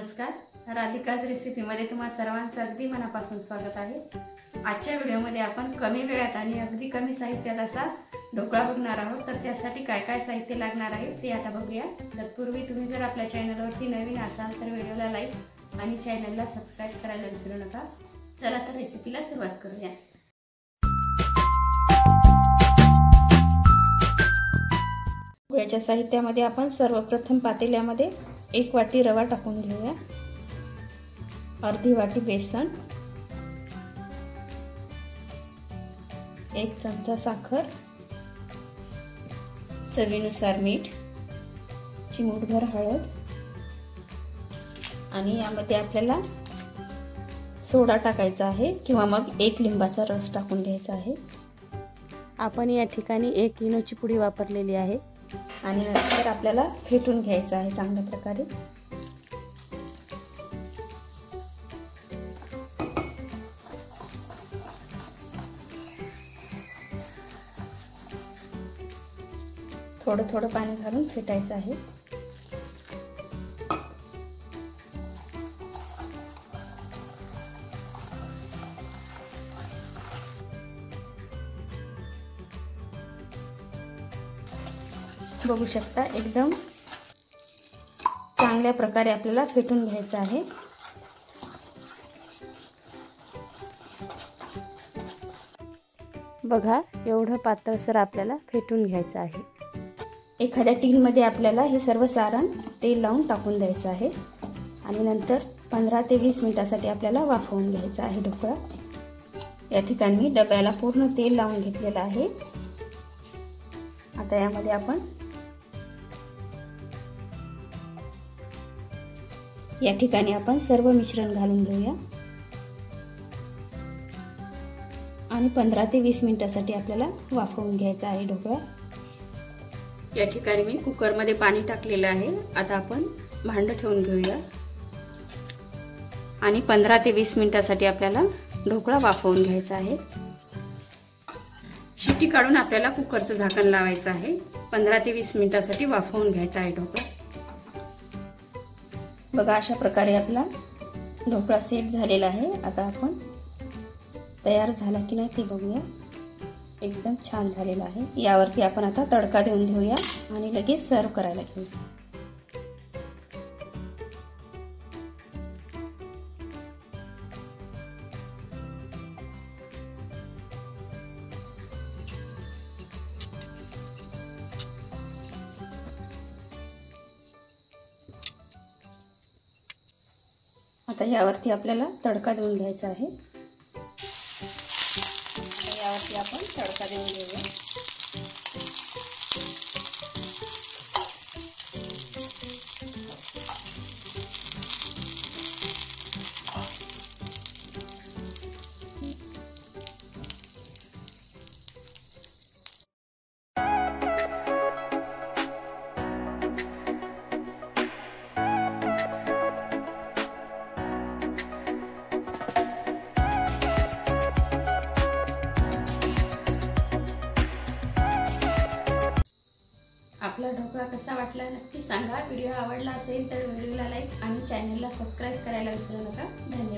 नमस्कार, राधिकाज रेसिपीमध्ये तुम्हा सर्वांचं अगदी मनापासून स्वागत आहे। आजच्या व्हिडिओमध्ये आपण कमी वेळात आणि अगदी कमी साहित्यात असा ढोकळा बघणार आहोत। तर त्यासाठी काय काय साहित्य लागणार आहे ते आता बघूया। तत्पूर्वी तुम्ही जर आपल्या चॅनलवरती नवीन असाल तर व्हिडिओला लाईक आणि चॅनलला सबस्क्राइब करायला विसरू नका। चला तर रेसिपीला सुरुवात करूया। ढोकळ्याच्या साहित्यामध्ये आपण सर्वप्रथम पातेल्यामध्ये 1 वाटी रवा टाकून घेऊया, अर्धी वाटी बेसन, 1 चमचा साखर, चवीनुसार मीठ, चिमूटभर हळद आणि यामध्ये आपल्याला सोडा टाकायचा आहे किंवा मग 1 लिंबाचा रस टाकून घ्यायचा आहे। आपण या ठिकाणी 1 इनोची पुडी वापरलेली आहे आणि नंतर आपल्याला फेटून घ्यायचं आहे चांगल्या प्रकारे। थोडं थोडं पाणी घालून फेटायचं आहे। बघू शकता एकदम चांगल्या प्रकारे आपल्याला फेटून घ्यायचं आहे। बघा एवढं पातळसर आपल्याला फेटून घ्यायचं आहे। एखाद्या टीन मध्ये आपल्याला हे सर्व सारण तेल लावून टाकून द्यायचं आहे आणि नंतर 15 ते 20 मिनिटांसाठी आपल्याला वाफवून घ्यायचं आहे ढोकळा। या ठिकाणी मी डब्याला पूर्ण तेल लावून घेतलेलं आहे। आता यामध्ये आपण सर्व मिश्रण घालून घेऊया आणि 15 ते 20 मिनिटांसाठी आपल्याला वाफवून घ्यायचा आहे ढोकळा। या ठिकाणी मी कुकर मध्ये पाणी टाकलेलं आहे। आता आपण भांड ठेवून घेऊया आणि 15 ते 20 मिनिटांसाठी आपल्याला ढोकळा वाफवून घ्यायचा आहे। शिट्टी काढून आपल्याला कुकरचं झाकण लावायचं आहे। 15 ते 20 मिनिटांसाठी वाफवून घ्यायचा आहे ढोकळा। बघा अशा प्रकारे आपला ढोकळा सेट झालेला आहे। आता आपण तयार झाला की नाही ते बघूया। एकदम छान झालेला आहे। यावरती आपण आता तडका देऊन घेऊया आणि लगेच सर्व करायला घेऊया। आता यावरती आपल्याला तडका देऊन घ्यायचा आहे। यावरती आपण तडका देऊन घेऊया। आपला ढोकळा कसा वाटला नक्की सांगा। व्हिडिओ आवडला असेल तर व्हिडिओला लाईक आणि चॅनलला सबस्क्राइब करायला विसरू नका। धन्यवाद।